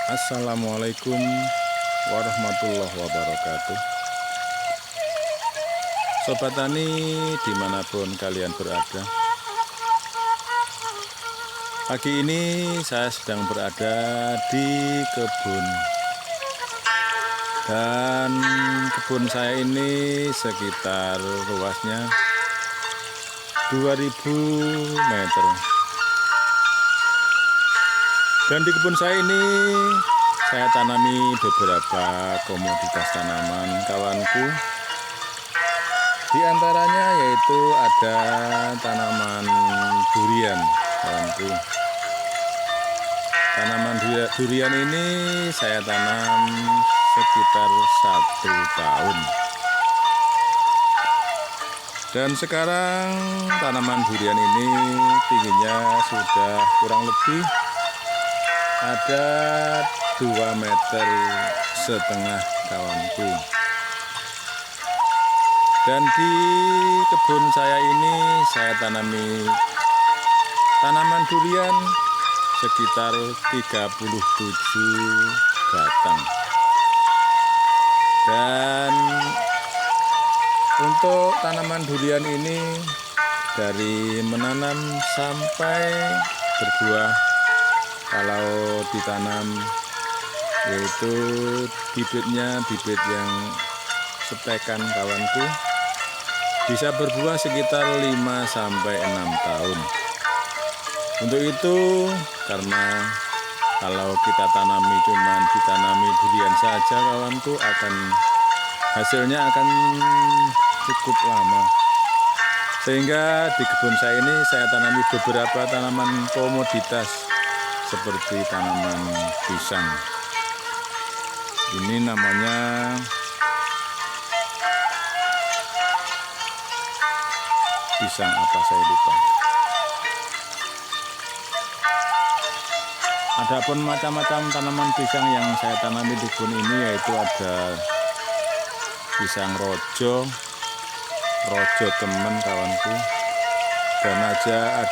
Assalamualaikum warahmatullahi wabarakatuh. Sobat Tani dimanapun kalian berada, pagi ini saya sedang berada di kebun. Dan kebun saya ini sekitar luasnya 2000 meter. Dan di kebun saya ini saya tanami beberapa komoditas tanaman kawanku. Di antaranya yaitu ada tanaman durian kawanku. Tanaman durian ini saya tanam sekitar 1 tahun. Dan sekarang tanaman durian ini tingginya sudah kurang lebih ada 2,5 meter kawanku. Dan di kebun saya ini saya tanami tanaman durian sekitar 37 batang. Dan untuk tanaman durian ini dari menanam sampai berbuah, kalau ditanam yaitu bibitnya bibit yang setekan kawanku, bisa berbuah sekitar 5 sampai 6 tahun. Untuk itu, karena kalau kita ditanami durian saja kawanku, hasilnya akan cukup lama. Sehingga di kebun saya ini saya tanami beberapa tanaman komoditas seperti tanaman pisang. Ini namanya pisang apa saya lupa. Adapun macam-macam tanaman pisang yang saya tanami di kebun ini yaitu ada pisang rojo temen kawanku, dan ada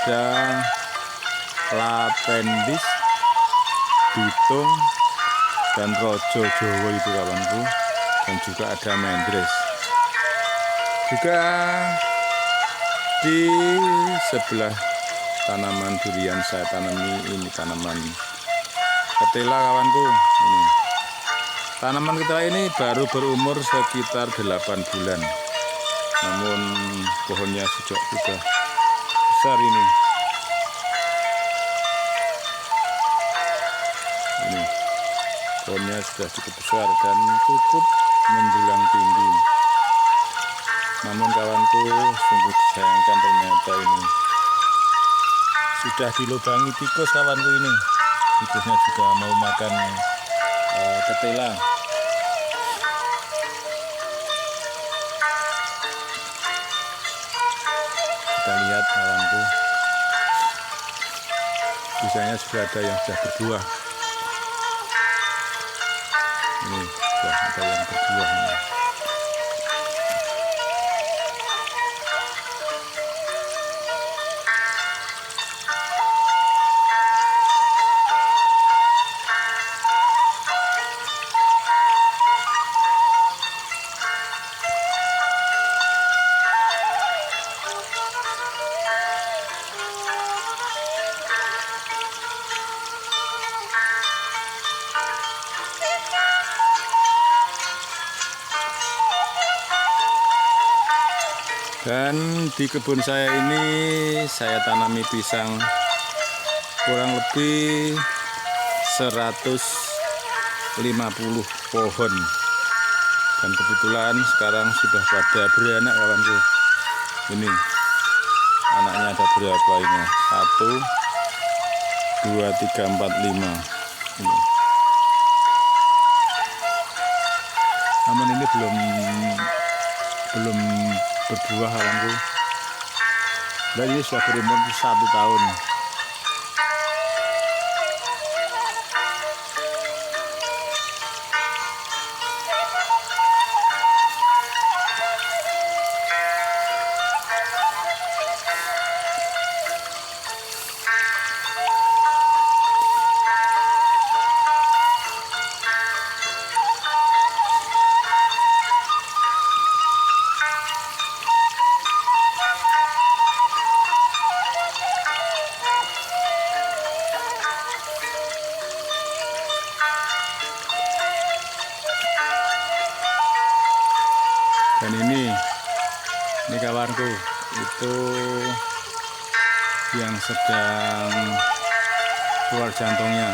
lapendis, bitung, dan rojo Jawa itu kawanku, dan juga ada mendres. Juga di sebelah tanaman durian saya tanami ini tanaman ketela kawanku. Ini tanaman ketela ini baru berumur sekitar 8 bulan, namun pohonnya sudah besar ini. Ini pohonnya sudah cukup besar dan cukup menjulang tinggi. Namun kawanku, sungguh disayangkan ternyata ini sudah dilubangi tikus kawanku ini. Tikusnya juga mau makan ketela. Kita lihat kawanku, sisanya sudah ada yang sudah berbuah. Ini sudah ada yang berbuah ini. Dan di kebun saya ini saya tanami pisang kurang lebih 150 pohon. Dan kebetulan sekarang sudah pada beranak kawanku. Ini anaknya ada berapa ini? 1, 2, 3, 4, 5. Ini. Namun ini belum berbuah kawanku. Dan ini sudah berumur 1 tahun. Dan ini kawanku, itu yang sedang keluar jantungnya.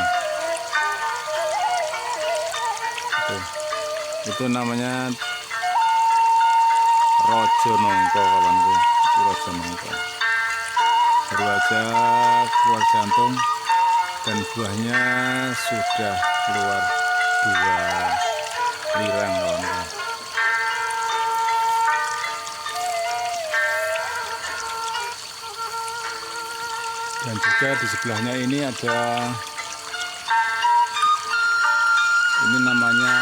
Itu namanya rojo nongko kawanku, itu rojo nongko. Baru aja keluar jantung dan buahnya sudah keluar 2 lirang kawanku. Dan juga di sebelahnya ini ada, ini namanya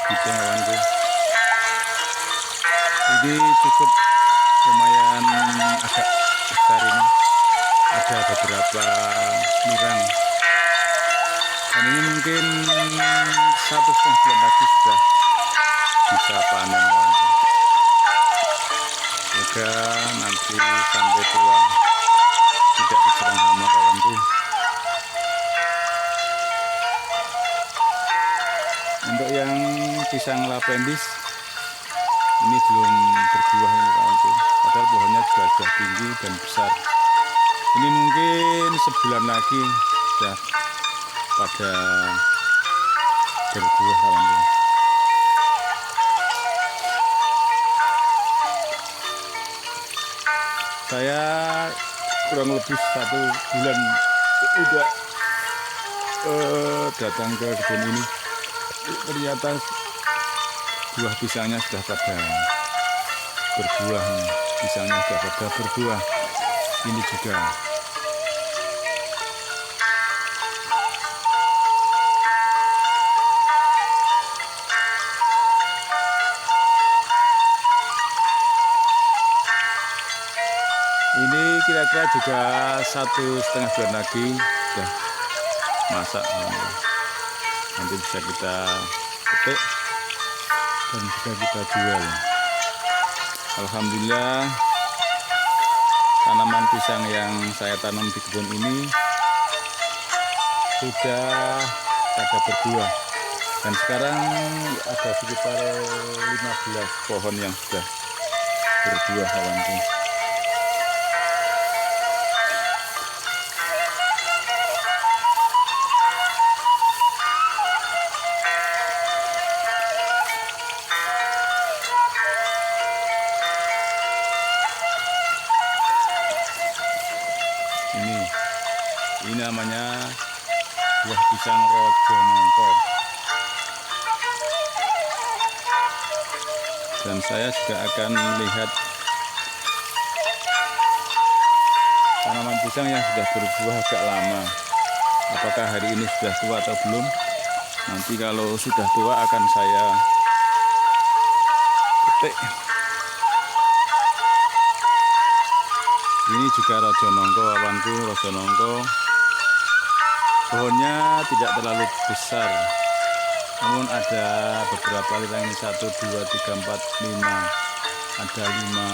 biting kawanku. Ini cukup lumayan agak besar ini, ada beberapa lirang. Dan ini mungkin 1,5 bulan lagi sudah bisa panen kawanku. Semoga nanti sampai tua tidak diserang hama kawanku. Untuk yang pisang lapendis ini belum berbuah ini kawanku, padahal pohonnya juga sudah tinggi dan besar. Ini mungkin sebulan lagi sudah pada berbuah kawanku. Saya kurang lebih 1 bulan udah datang ke kebun ini. Ternyata buah pisangnya sudah pada berbuah. Pisangnya sudah pada berbuah. Ini juga. Ini kira-kira juga 1,5 bulan lagi sudah masak. Nanti bisa kita petik dan bisa kita jual. Alhamdulillah, tanaman pisang yang saya tanam di kebun ini sudah pada berbuah. Dan sekarang ada sekitar 15 pohon yang sudah berbuah kawanku. Ini namanya buah pisang rojo nongko. Dan saya juga akan melihat tanaman pisang yang sudah berbuah agak lama. Apakah hari ini sudah tua atau belum? Nanti kalau sudah tua akan saya petik. Ini juga rojo nongko kawanku, rojo nongko. Pohonnya tidak terlalu besar, namun ada beberapa lirang, ini 1, 2, 3, 4, 5, ada 5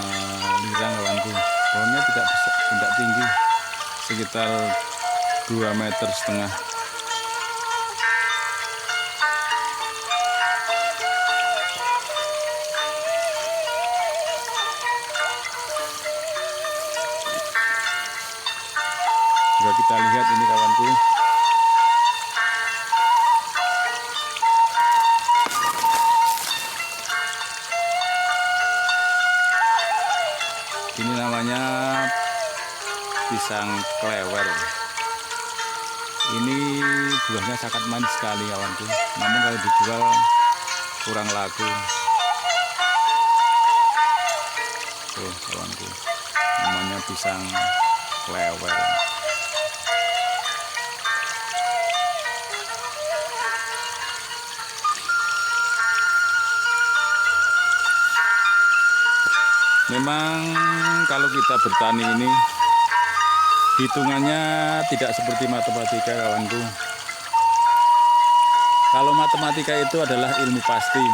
lirang kawanku. Pohonnya tidak tinggi, sekitar 2,5 meter. Coba kita lihat ini kawanku. Ini namanya pisang klewer. Ini buahnya sangat manis sekali kawanku. Namun kalau dijual kurang laku. Tuh kawanku, namanya pisang klewer. Memang kalau kita bertani ini hitungannya tidak seperti matematika kawanku. Kalau matematika itu adalah ilmu pasti.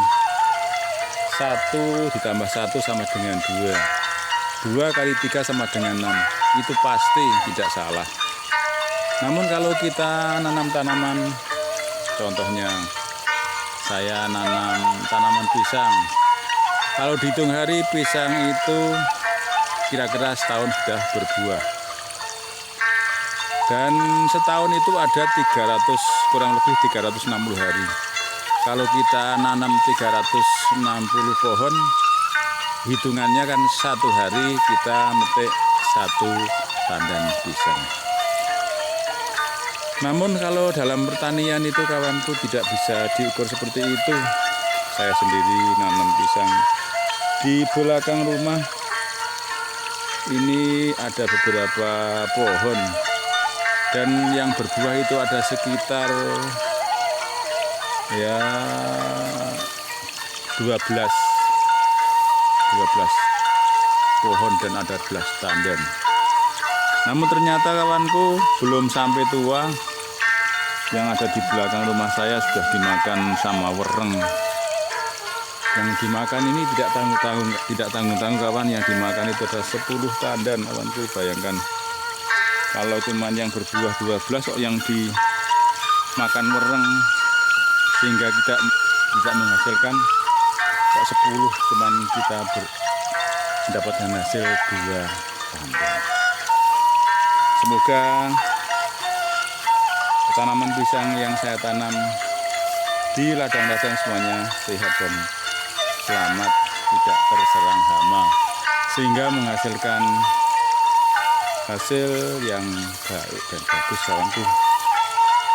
1 ditambah 1 sama dengan 2. 2 kali 3 sama dengan 6. Itu pasti tidak salah. Namun kalau kita nanam tanaman, contohnya saya nanam tanaman pisang. Kalau dihitung hari, pisang itu kira-kira setahun sudah berbuah. Dan setahun itu ada 300, kurang lebih 360 hari. Kalau kita nanam 360 pohon, hitungannya kan satu hari kita metik satu tandan pisang. Namun kalau dalam pertanian itu kawanku tidak bisa diukur seperti itu. Saya sendiri nanam pisang di belakang rumah. Ini ada beberapa pohon dan yang berbuah itu ada sekitar ya 12 pohon dan ada 12 tandan. Namun ternyata kawanku belum sampai tua. Yang ada di belakang rumah saya sudah dimakan sama wereng. Yang dimakan ini tidak tanggung-tanggung kawan. Yang dimakan itu ada 10 tandan kawanku. Bayangkan kalau cuman yang berbuah 12 kok yang dimakan wereng, sehingga kita tidak menghasilkan kok 10, cuman kita mendapatkan hasil 2 tandan. Semoga tanaman pisang yang saya tanam di ladang-ladang semuanya sehat dan selamat, tidak terserang hama, sehingga menghasilkan hasil yang baik dan bagus kawanku.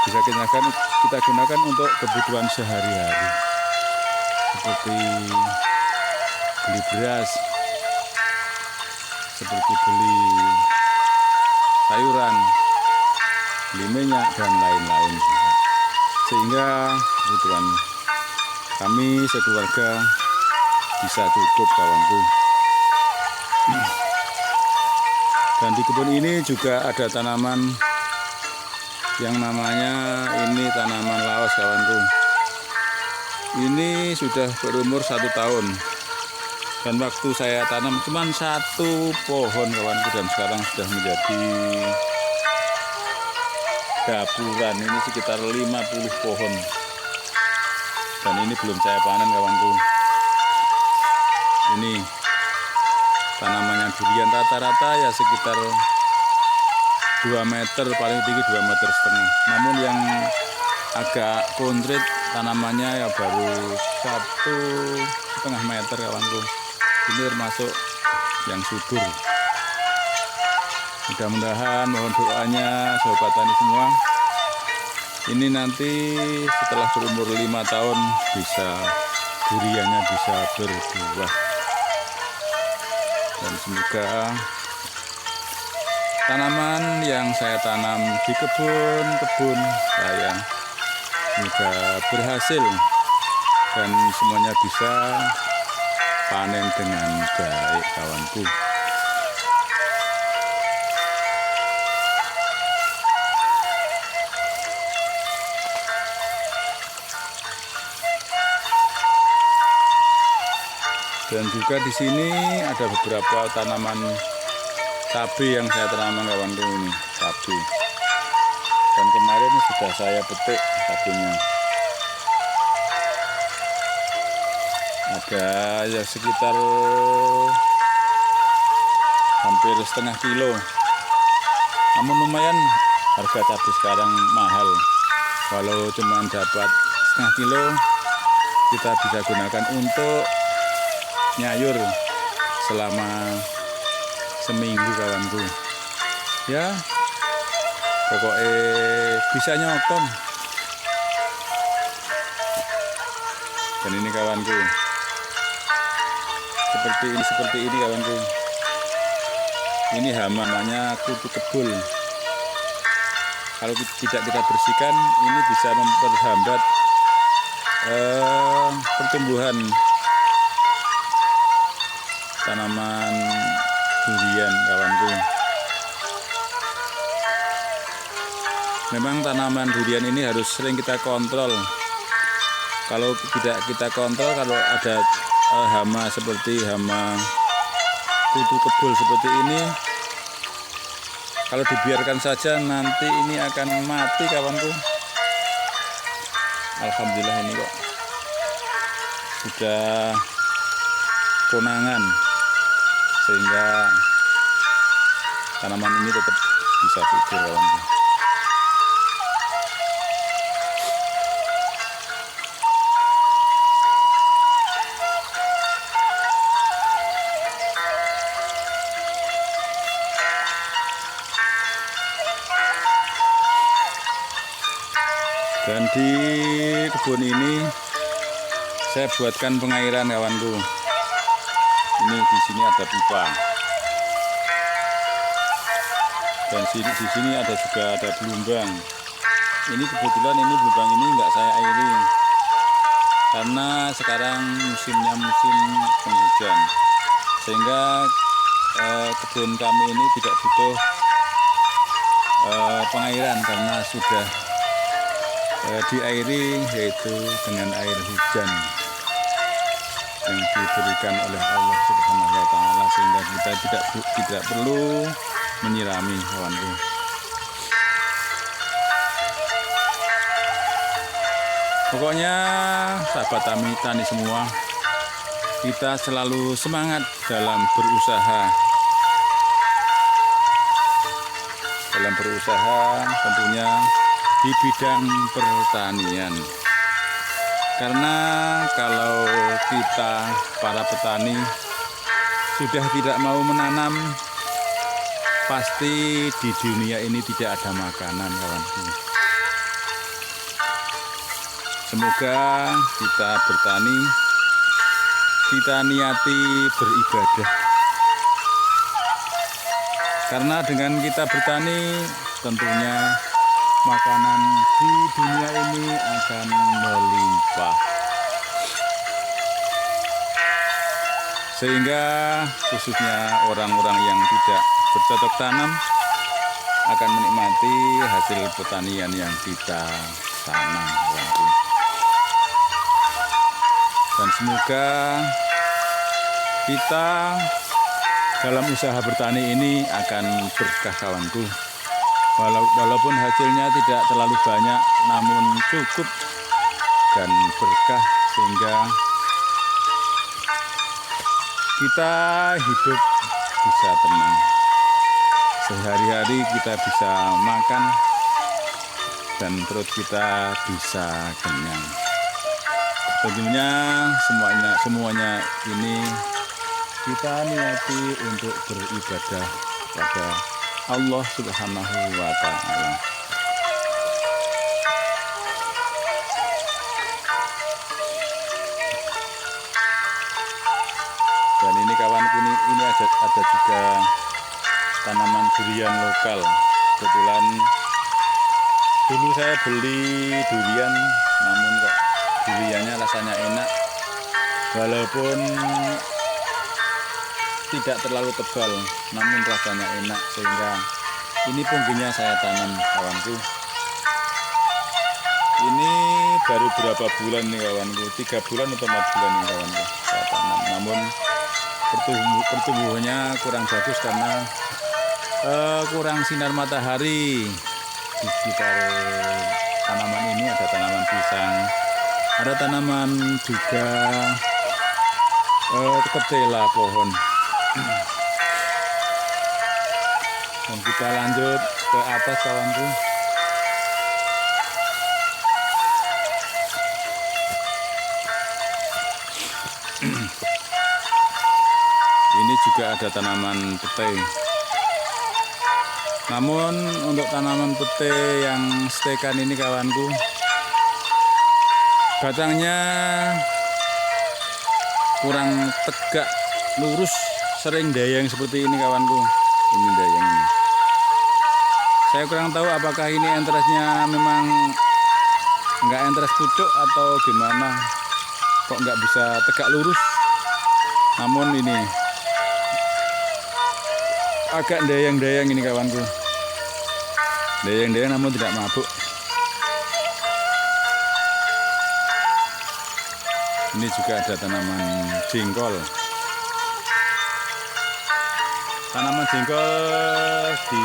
Bisa kita gunakan untuk kebutuhan sehari-hari, seperti beli beras, seperti beli sayuran, beli minyak dan lain-lain, sehingga kebutuhan kami sekeluarga bisa cukup kawanku. Dan di kebun ini juga ada tanaman yang namanya ini tanaman laos kawanku. Ini sudah berumur 1 tahun dan waktu saya tanam cuma 1 pohon kawanku, dan sekarang sudah menjadi gapuran. Ini sekitar 50 pohon dan ini belum saya panen kawanku. Ini tanamannya durian, rata-rata ya sekitar 2 meter, paling tinggi 2,5 meter. Namun yang agak konkret tanamannya ya baru 1,5 meter kawanku. Ini termasuk yang subur. Mudah-mudahan, mohon doanya sobat tani semua, ini nanti setelah berumur 5 tahun duriannya bisa berbuah. Dan semoga tanaman yang saya tanam di kebun saya semoga berhasil dan semuanya bisa panen dengan baik kawanku. Dan juga di sini ada beberapa tanaman cabai yang saya tanam kawanku, ini cabai. Dan kemarin sudah saya petik cabainya. Ada ya sekitar hampir setengah kilo. Namun lumayan, harga cabai sekarang mahal. Kalau cuma dapat setengah kilo, kita bisa gunakan untuk nyayur selama seminggu kawanku. Ya, pokoknya bisa nyokong. Dan ini kawanku, seperti ini kawanku. Ini hama, namanya kutu kebul. Kalau tidak kita bersihkan, ini bisa memperhambat pertumbuhan tanaman durian kawanku. Memang tanaman durian ini harus sering kita kontrol. Kalau tidak kita kontrol, kalau ada hama seperti hama kutu kebul seperti ini, kalau dibiarkan saja nanti ini akan mati kawanku. Alhamdulillah ini kok sudah konangan, sehingga tanaman ini tetap bisa subur kawanku. Dan di kebun ini saya buatkan pengairan kawanku. Ini di sini ada pipa. Dan di sini ada juga ada belumbang. Ini kebetulan ini belumbang ini enggak saya airi karena sekarang musimnya musim penghujan, sehingga kebun kami ini tidak butuh pengairan karena sudah diairi, yaitu dengan air hujan yang diberikan oleh Allah Subhanahu wa Ta'ala, sehingga kita tidak perlu menyirami kawanku. Pokoknya sahabat tani semua, kita selalu semangat dalam berusaha. Tentunya di bidang pertanian. Karena kalau kita para petani sudah tidak mau menanam, pasti di dunia ini tidak ada makanan kawanku. Semoga kita bertani, kita niati beribadah. Karena dengan kita bertani, tentunya makanan di dunia ini akan melimpah. Sehingga khususnya orang-orang yang tidak bercocok tanam akan menikmati hasil pertanian yang kita tanam. Dan semoga kita dalam usaha bertani ini akan berkah kawanku. Walaupun hasilnya tidak terlalu banyak, namun cukup dan berkah, sehingga kita hidup bisa tenang. Sehari-hari kita bisa makan dan perut kita bisa kenyang. Tentunya semuanya ini kita niati untuk beribadah kepada Allah Subhanahu wa Ta'ala. Dan ini kawanku, ini ada juga tanaman durian lokal. Kebetulan dulu saya beli durian, namun kok duriannya rasanya enak, walaupun tidak terlalu tebal, namun rasanya enak, sehingga ini pungginya saya tanam kawanku. Ini baru berapa bulan nih kawanku, 3 bulan atau 4 bulan nih kawanku saya tanam, namun pertumbuhannya kurang bagus karena kurang sinar matahari. Di sekitar tanaman ini ada tanaman pisang, ada tanaman juga ketela pohon. Dan kita lanjut ke atas kawanku. Ini juga ada tanaman petai. Namun untuk tanaman petai yang stekan ini kawanku, batangnya kurang tegak lurus, sering dayang seperti ini kawanku. Ini dayang ini. Saya kurang tahu apakah ini entrasnya memang nggak entras pucuk atau gimana, kok nggak bisa tegak lurus. Namun ini agak dayang-dayang ini kawanku, dayang-dayang namun tidak mabuk. Ini juga ada tanaman jengkol. Tanaman jengkol di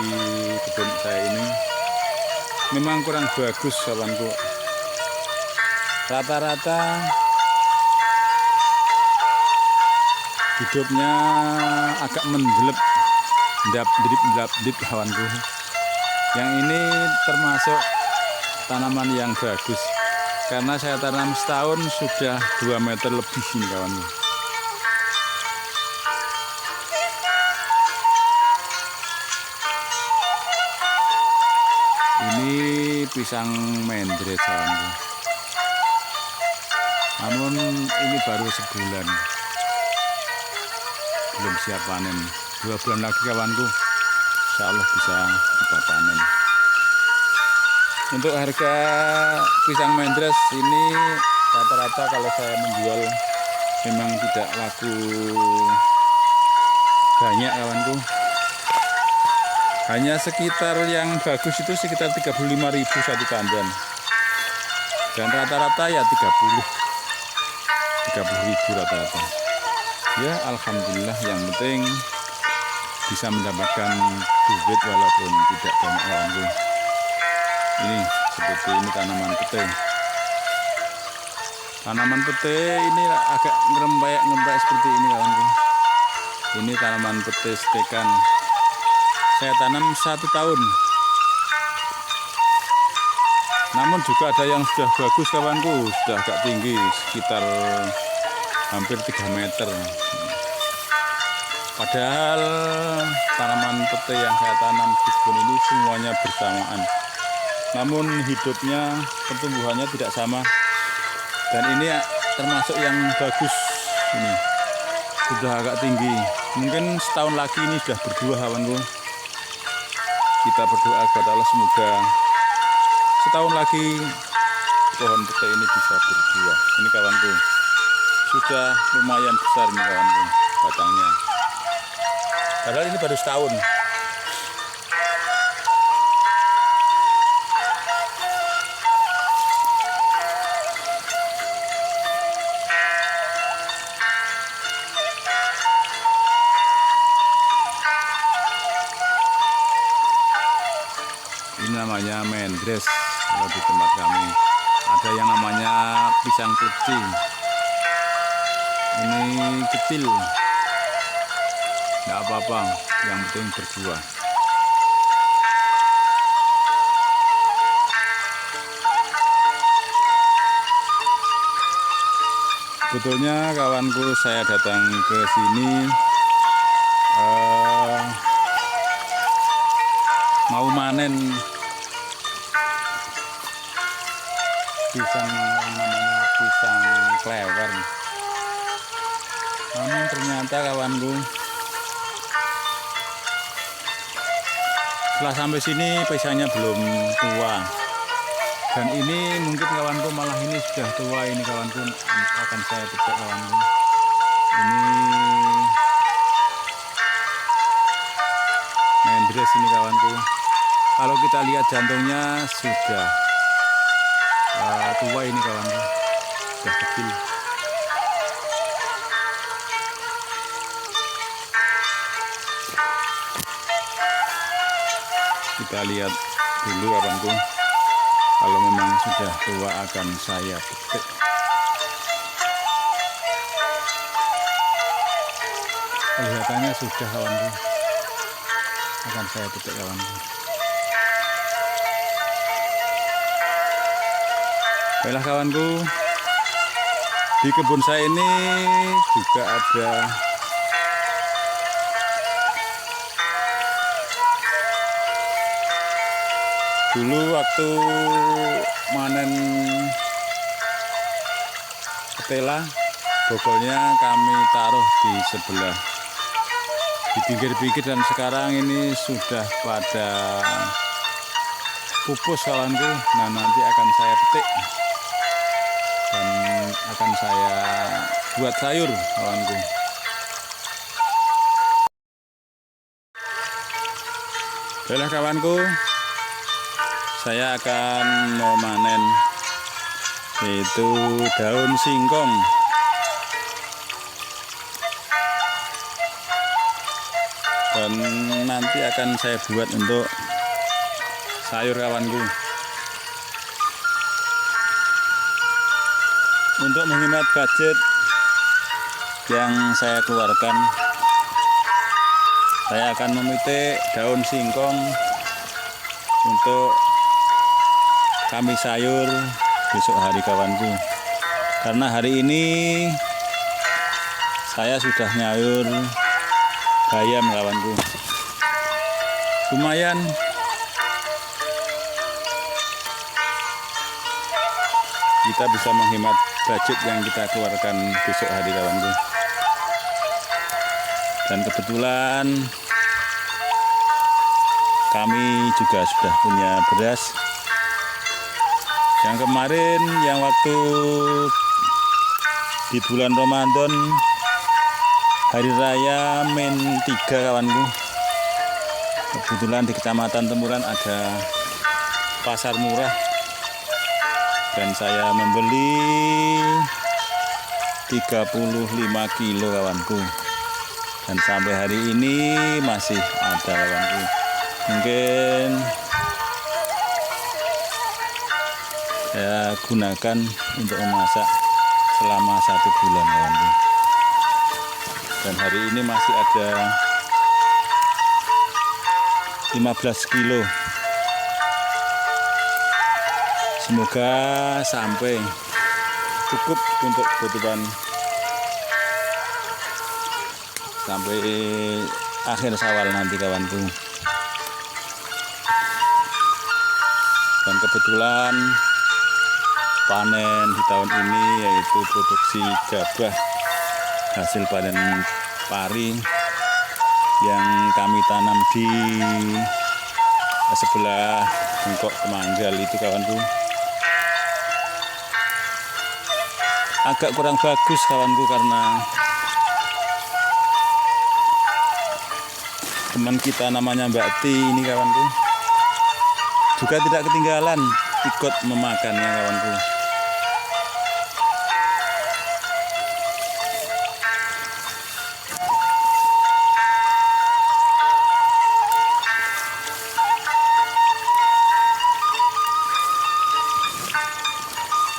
kebun saya ini memang kurang bagus kawanku. Rata-rata hidupnya agak mendelep, drip kawanku. Yang ini termasuk tanaman yang bagus karena saya tanam setahun sudah 2 meter lebih ini kawanku. Ini pisang mendres kawanku. Namun ini baru sebulan, belum siap panen. 2 bulan lagi kawanku, insya Allah bisa kita panen. Untuk harga pisang mendres ini rata-rata kalau saya menjual memang tidak laku banyak kawanku. Hanya sekitar yang bagus itu sekitar 35.000 satu tandan. Dan rata-rata ya 30.000 rata-rata. Ya alhamdulillah, yang penting bisa mendapatkan duit walaupun tidak banyak kawanku. Ini seperti ini tanaman pete. Tanaman pete ini agak ngerembak seperti ini kawanku. Ini tanaman pete stekan. Saya tanam 1 tahun. Namun juga ada yang sudah bagus kawanku, sudah agak tinggi, sekitar hampir 3 meter. Padahal tanaman pete yang saya tanam di kebun ini semuanya bersamaan. Namun hidupnya, pertumbuhannya tidak sama. Dan ini termasuk yang bagus ini. Sudah agak tinggi. Mungkin setahun lagi ini sudah berbuah kawanku. Kita berdoa kepada Allah semoga setahun lagi pohon pete ini bisa berbuah. Ini kawanku, sudah lumayan besar ini kawanku batangnya. Padahal ini baru setahun. Ini namanya mendres kalau di tempat kami. Ada yang namanya pisang kleci. Ini kecil, nggak apa-apa, yang penting berbuah. Sebetulnya kawanku, saya datang ke sini mau manen pisang yang namanya pisang klewer. Namun ternyata kawanku, setelah sampai sini pisangnya belum tua. Dan ini mungkin kawanku malah ini sudah tua ini kawanku, akan saya petik kawanku. Ini mendres ini kawanku. Kalau kita lihat jantungnya sudah tua ini kawanku, sudah kecil. Kita lihat dulu kawanku. Kalau memang sudah tua akan saya petik. Kelihatannya sudah kawanku, akan saya petik kawanku. Baiklah kawanku, di kebun saya ini juga ada dulu waktu manen ketela, bokolnya kami taruh di sebelah, di pinggir-pinggir, dan sekarang ini sudah pada pupus kawanku. Nah, nanti akan saya petik dan akan saya buat sayur kawanku. Baiklah kawanku, saya akan memanen yaitu daun singkong. Dan nanti akan saya buat untuk sayur kawanku. Untuk menghemat budget yang saya keluarkan. Saya akan memetik daun singkong untuk kami sayur besok hari kawanku. Karena hari ini saya sudah nyayur bayam kawanku. Lumayan kita bisa menghemat budget yang kita keluarkan besok hari kawanku. Dan kebetulan kami juga sudah punya beras. Yang kemarin yang waktu di bulan Ramadan hari raya Min 3 kawanku. Kebetulan di Kecamatan Tempuran ada pasar murah. Dan saya membeli 35 kilo kawanku. Dan sampai hari ini masih ada kawanku. Mungkin saya gunakan untuk memasak selama 1 bulan kawanku. Dan hari ini masih ada 15 kilo. Semoga sampai cukup untuk kebutuhan sampai akhir Syawal nanti kawanku. Dan kebetulan panen di tahun ini yaitu produksi gabah hasil panen pari yang kami tanam di sebelah Bengkok Temanggal itu kawanku. Agak kurang bagus kawanku karena teman kita namanya Mbak Ti ini kawanku juga tidak ketinggalan ikut memakannya kawanku.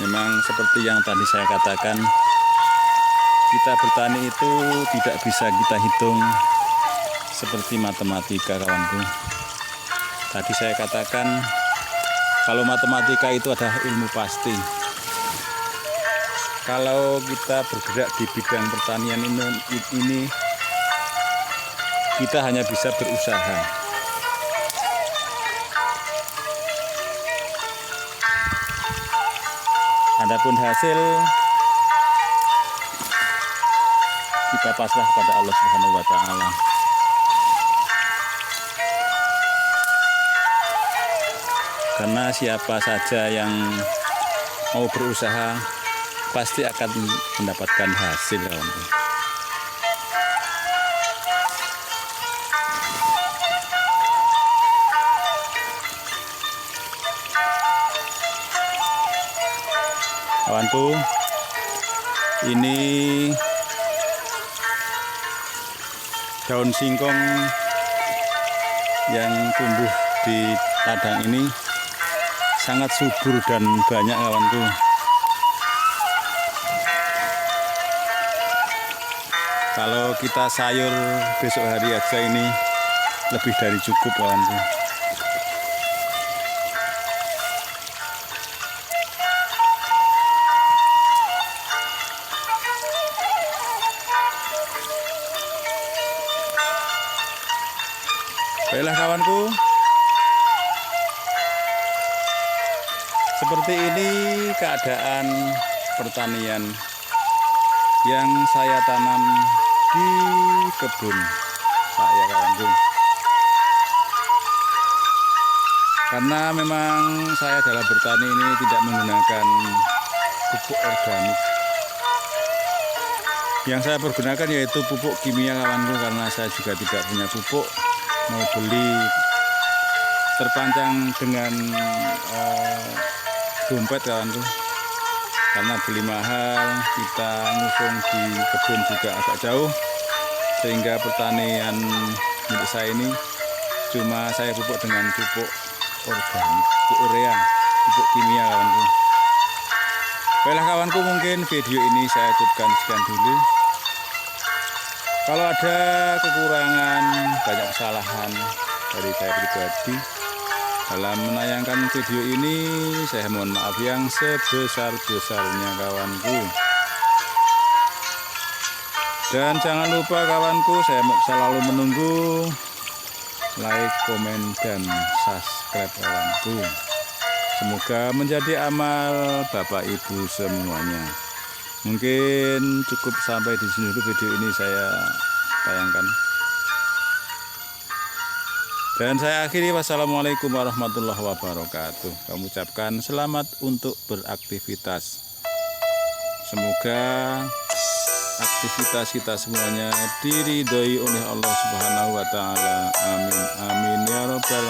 Memang seperti yang tadi saya katakan, kita bertani itu tidak bisa kita hitung seperti matematika kawanku. Tadi saya katakan kalau matematika itu adalah ilmu pasti. Kalau kita bergerak di bidang pertanian ini kita hanya bisa berusaha. Adapun hasil kita pasrah kepada Allah Subhanahu wa taala. Karena siapa saja yang mau berusaha pasti akan mendapatkan hasil. Kawanku, ini daun singkong yang tumbuh di ladang ini sangat subur dan banyak kawanku. Kalau kita sayur besok hari aja ini lebih dari cukup kawanku. Baiklah kawanku, seperti ini keadaan pertanian yang saya tanam di kebun saya kawanku. Karena memang saya dalam bertani ini tidak menggunakan pupuk organik. Yang saya pergunakan yaitu pupuk kimia kawanku, karena saya juga tidak punya pupuk. Mau beli terpancang dengan dompet kawanku, karena beli mahal, kita ngusung di kebun juga agak jauh, sehingga pertanian milik saya ini cuma saya pupuk dengan pupuk organik, pupuk urea, pupuk kimia kawanku. Baiklah kawanku, mungkin video ini saya cukupkan sekian dulu. Kalau ada kekurangan, banyak kesalahan dari saya pribadi dalam menayangkan video ini, saya mohon maaf yang sebesar-besarnya kawanku. Dan jangan lupa kawanku, saya selalu menunggu like, komen, dan subscribe kawanku. Semoga menjadi amal Bapak Ibu semuanya. Mungkin cukup sampai di sini dulu video ini saya tayangkan. Dan saya akhiri, wassalamualaikum warahmatullahi wabarakatuh. Kami ucapkan selamat untuk beraktivitas. Semoga aktivitas kita semuanya diridhoi oleh Allah Subhanahu wa taala. Amin amin ya rabbal